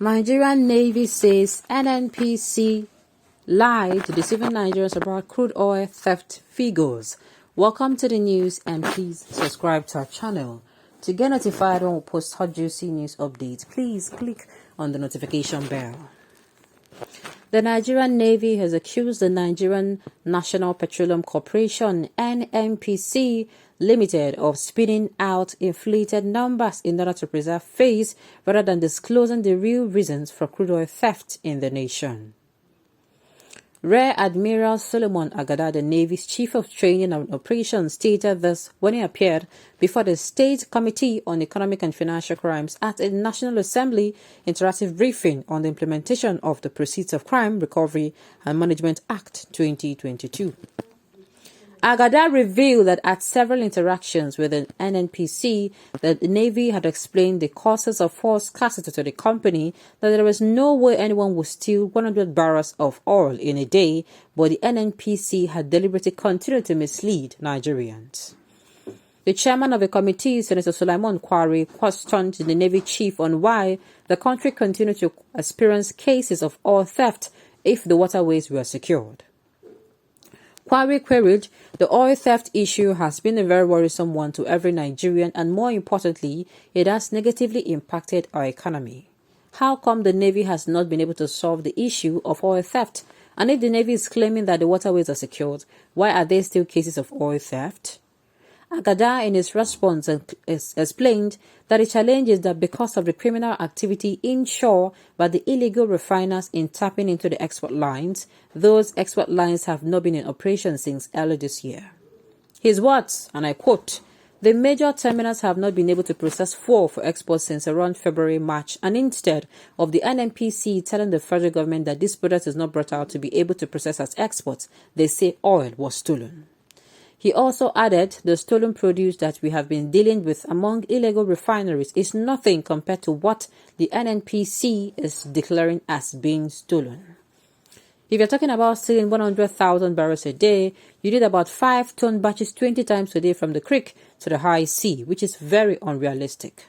Nigerian Navy says Nnpc lied, deceiving Nigerians about crude oil theft figures. Welcome to the news, and please subscribe to our channel. To get notified when we post hot juicy news updates, please click on the notification bell. The Nigerian Navy has accused the Nigerian National Petroleum Corporation (Nnpc) Limited of spinning out inflated numbers in order to preserve face rather than disclosing the real reasons for crude oil theft in the nation. Rear Admiral Solomon Agada, the Navy's Chief of Training and Operations, stated this when he appeared before the State Committee on Economic and Financial Crimes at a National Assembly interactive briefing on the implementation of the Proceeds of Crime Recovery and Management Act 2022. Agada revealed that at several interactions with the Nnpc, the Navy had explained the causes of false scarcity to the company, that there was no way anyone would steal 100 barrels of oil in a day, but the Nnpc had deliberately continued to mislead Nigerians. The chairman of the committee, Senator Sulaiman Kwari, questioned the Navy chief on why the country continued to experience cases of oil theft if the waterways were secured. Kwari queried, the oil theft issue has been a very worrisome one to every Nigerian, and more importantly, it has negatively impacted our economy. How come the Navy has not been able to solve the issue of oil theft? And if the Navy is claiming that the waterways are secured, why are there still cases of oil theft? Agada, in his response, explained that the challenge is that because of the criminal activity inshore by the illegal refiners in tapping into the export lines, those export lines have not been in operation since early this year. His words, and I quote, "The major terminals have not been able to process fuel for export since around February, March, and instead of the Nnpc telling the federal government that this product is not brought out to be able to process as exports, they say oil was stolen." He also added, the stolen produce that we have been dealing with among illegal refineries is nothing compared to what the Nnpc is declaring as being stolen. If you're talking about stealing 100,000 barrels a day, you did about 5-ton batches 20 times a day from the creek to the high sea, which is very unrealistic.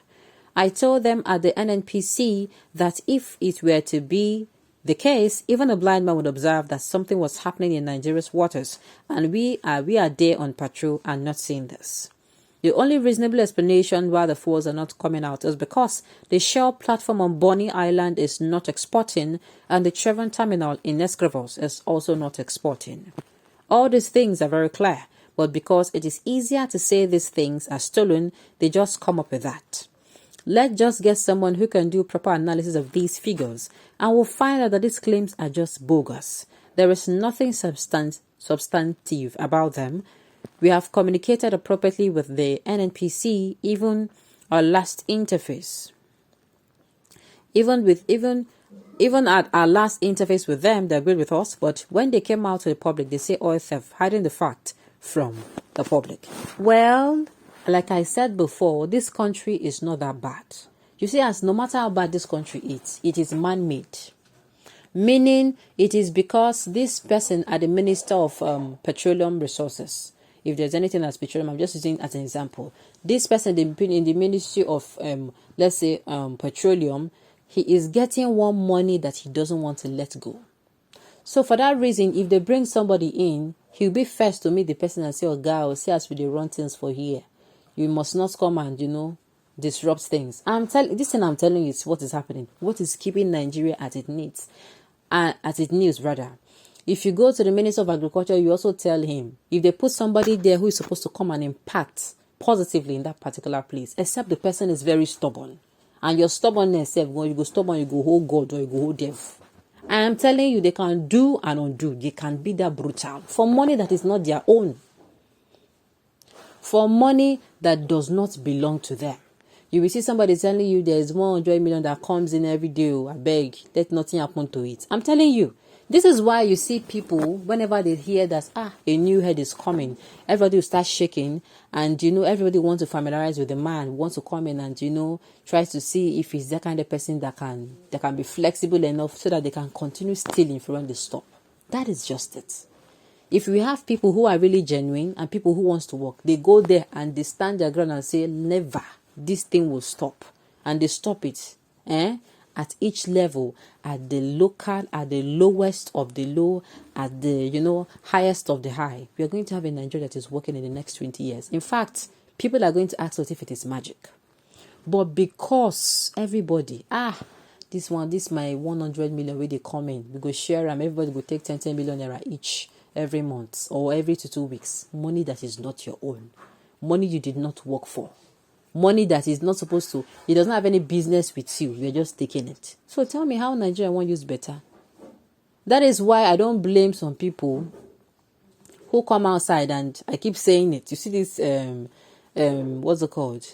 I told them at the Nnpc that if it were to be the case, even a blind man would observe that something was happening in Nigeria's waters, and we are there on patrol and not seeing this. The only reasonable explanation why the fuels are not coming out is because the Shell platform on Bonny Island is not exporting, and the Chevron terminal in Escravos is also not exporting. All these things are very clear, but because it is easier to say these things are stolen, they just come up with that. Let's just get someone who can do proper analysis of these figures, and we'll find out that these claims are just bogus. There is nothing substantive about them. We have communicated appropriately with the Nnpc, even our last interface. Even at our last interface with them, they agreed with us, but when they came out to the public, they say oil theft, hiding the fact from the public. Well, like I said before, this country is not that bad. You see, as no matter how bad this country is, it is man-made. Meaning, it is because this person at the Minister of Petroleum Resources, if there's anything as petroleum, I'm just using as an example. This person in the Ministry of, let's say, Petroleum, he is getting one money that he doesn't want to let go. So for that reason, if they bring somebody in, he'll be first to meet the person and say, "Oh, guy, I'll see as we they run things for here. You must not come and, disrupt things." This thing I'm telling you is what is happening. What is keeping Nigeria at its needs, rather. If you go to the Minister of Agriculture, you also tell him, if they put somebody there who is supposed to come and impact positively in that particular place, except the person is very stubborn. And your stubbornness, when you go stubborn, you go hold God or you go hold deaf. I am telling you, they can do and undo. They can be that brutal for money that is not their own. For money that does not belong to them. You will see somebody telling you there is 100 million that comes in every day. I beg, let nothing happen to it. I'm telling you, this is why you see people, whenever they hear that, a new head is coming, everybody will start shaking, and, everybody wants to familiarize with the man, wants to come in and, tries to see if he's that kind of person that can be flexible enough so that they can continue stealing from the stop. That is just it. If we have people who are really genuine and people who wants to work, they go there and they stand their ground and say, never, this thing will stop. And they stop it. at each level, at the local, at the lowest of the low, at the highest of the high. We are going to have a Nigeria that is working in the next 20 years. In fact, people are going to ask us if it is magic. But because everybody, this my 100 million where they come in, we go share them, everybody go take 10 million naira each every month or every 2 weeks. Money that is not your own. Money you did not work for. Money that is not supposed to, it doesn't have any business with you. You're just taking it. So tell me how Nigeria won't use better. That is why I don't blame some people who come outside, and I keep saying it. You see this, what's it called?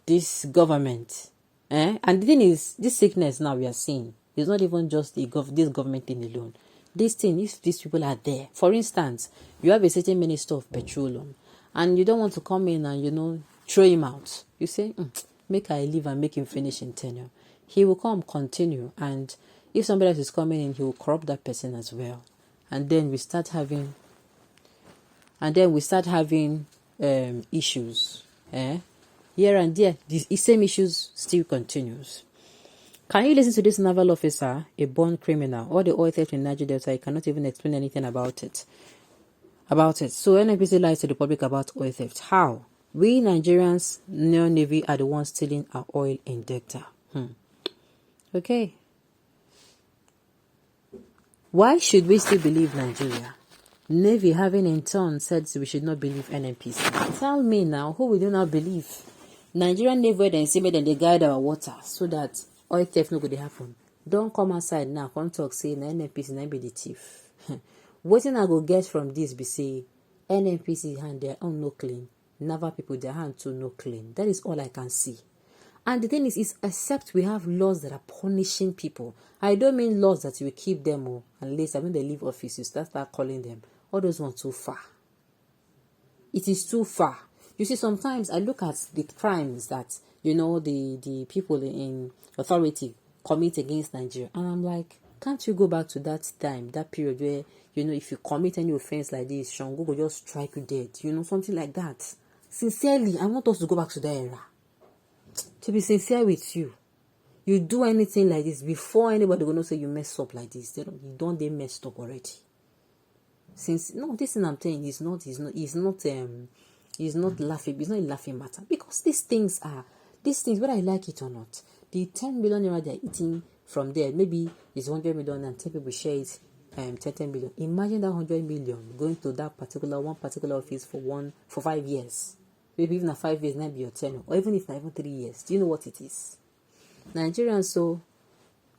This government. And the thing is, this sickness now we are seeing, it's not even just this government thing alone. This thing, if these people are there, for instance, you have a certain minister of petroleum, and you don't want to come in and, throw him out. You say, make I leave and make him finish in tenure. He will come, continue, and if somebody else is coming in, he will corrupt that person as well. And then we start having issues. Here and there, the same issues still continues. Can you listen to this naval officer, a born criminal, or the oil theft in Niger Delta? He cannot even explain anything about it. So Nnpc lies to the public about oil theft. How? We Nigerians, Navy, are the ones stealing our oil in Delta. Okay. Why should we still believe Nigeria? Navy, having in turn said we should not believe Nnpc. Tell me now, who will you not believe? Nigerian Navy then say then they guide our water so that oil theft no go dey happen. Don't come outside now, come talk say na Nnpc na be the thief. Wetin I go get from this be say Nnpc hand their own no clean. Naval people their hand too no clean. That is all I can see. And the thing is except we have laws that are punishing people. I don't mean laws that will keep them and later when they leave office you start calling them. All those ones too far. It is too far. You see, sometimes I look at the crimes that the people in authority commit against Nigeria, and I'm like, can't you go back to that time, that period where if you commit any offense like this, Shango will just strike you dead, something like that. Sincerely, I want us to go back to that era. To be sincere with you, you do anything like this before anybody gonna say you messed up like this. They messed up already. This thing I'm saying is not laughing. It's not a laughing matter, because these things, whether I like it or not, the 10 million naira they're eating from there, maybe it's 100 million and 10 people share it, 10 million. Imagine that 100 million going to that one particular office for 5 years. Maybe even 5 years, not be your 10, or even if not even 3 years. Do you know what it is? Nigerians, so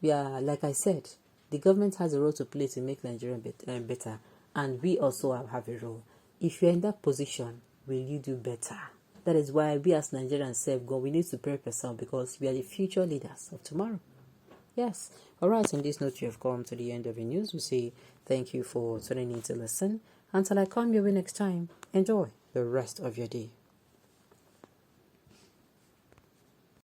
we are, like I said, the government has a role to play to make Nigeria better, and we also have a role. If you're in that position, will you do better? That is why we as Nigerians say, God, we need to prepare ourselves, because we are the future leaders of tomorrow. Yes. Alright, on this note, you have come to the end of the news. We say thank you for tuning in to listen. Until I come your way next time, enjoy the rest of your day.